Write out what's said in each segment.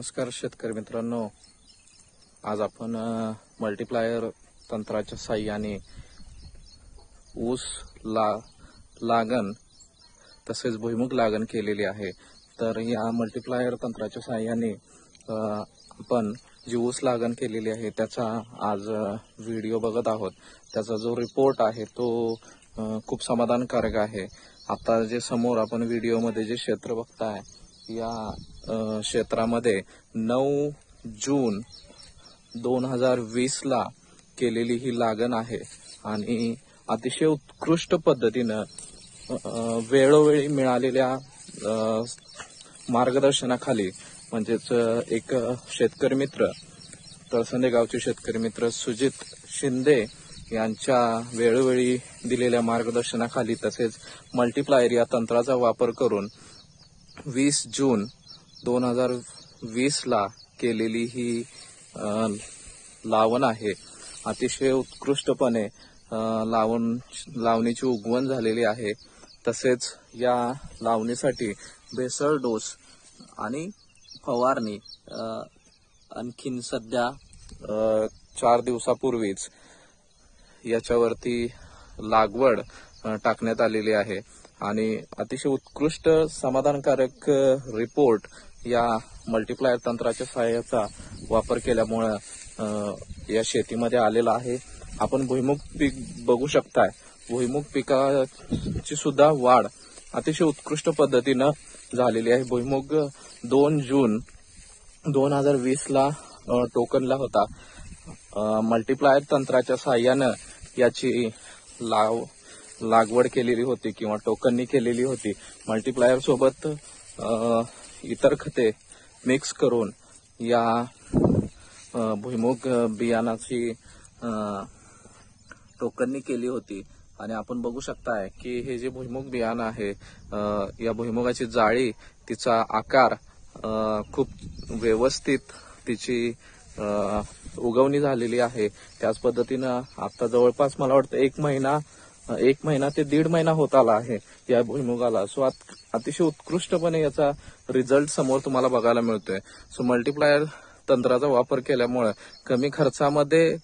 नमस्कार शेतकरी मित्रांनो, आज आपण मल्टीप्लायर तंत्राच्या साहाय्याने ऊस लागण तसेच भुईमुग लागण केलेली आहे। तर या मल्टीप्लायर तंत्राच्या साहाय्याने आपण जी ऊस लागण केलेली आहे त्याचा आज व्हिडिओ बघत आहोत। त्याचा जो रिपोर्ट आहे तो खूप समाधानकारक आहे। आता जे समोर आपण व्हिडिओमध्ये जे क्षेत्र बघताय या क्षेत्रामध्ये 9 जून 2020 ला केलेली ही लागण आहे आणि अतिशय उत्कृष्ट पद्धतीने वेळोवेळी मिळालेल्या मार्गदर्शनाखाली म्हणजेच एक शेतकरी मित्र तळसंदे गावचे शेतकरी मित्र सुजित शिंदे यांच्या वेळोवेळी दिलेल्या मार्गदर्शनाखाली तसेच मल्टीप्लायर या तंत्राचा वापर करून 20 जून 2020 ला केलेली ही लावण आहे। अतिशय उत्कृष्टपणे लावणीची उगवण झालेली आहे। तसेच या लावणीसाठी भेसळ डोस आणि फवारणी आणखीन सध्या 4 दिवसापूर्वीच याच्यावरती लागवड टाकण्यात आलेली आहे आणि अतिशय उत्कृष्ट समाधानकारक रिपोर्ट या मल्टीप्लायर तंत्राच्या सहाय्याचा वापर केल्यामुळे या शेतीमध्ये आलेला आहे। आपण भुईमुग पीक बघू शकताय। भुईमुग पिकाची सुद्धा वाढ अतिशय उत्कृष्ट पद्धतीने झालेली आहे। भुईमुग 2 जून 2020 ला टोकनला होता। मल्टीप्लायर तंत्राच्या सहाय्याने याची लागवड केलेली होती किंवा टोकननी केलेली होती। मल्टीप्लायर सोबत इतर खते मिक्स करून या भुईमुग बियाणाची टोकननी केली होती आणि आपण बघू शकताय की हे जे भुईमुग बियाणं आहे या भुईमुगाची जाळी तिचा आकार खूप व्यवस्थित तिची उगवणी झालेली आहे। त्याच पद्धतीनं आता जवळपास मला वाटतं एक महिना ते 1.5 महिना होत आला आहे या भुईमुगाला। सो अतिशय उत्कृष्टपणे याचा रिझल्ट समोर तुम्हाला बघायला मिळतोय। सो मल्टीप्लायर तंत्राचा वापर केल्यामुळे कमी खर्चामध्ये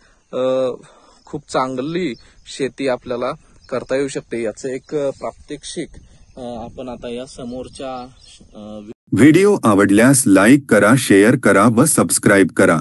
खूप चांगली शेती आपल्याला करता येऊ शकते। याचं एक प्रात्यक्षिक आपण आता या समोरच्या व्हिडिओ आवडल्यास लाईक करा, शेअर करा व सबस्क्राईब करा।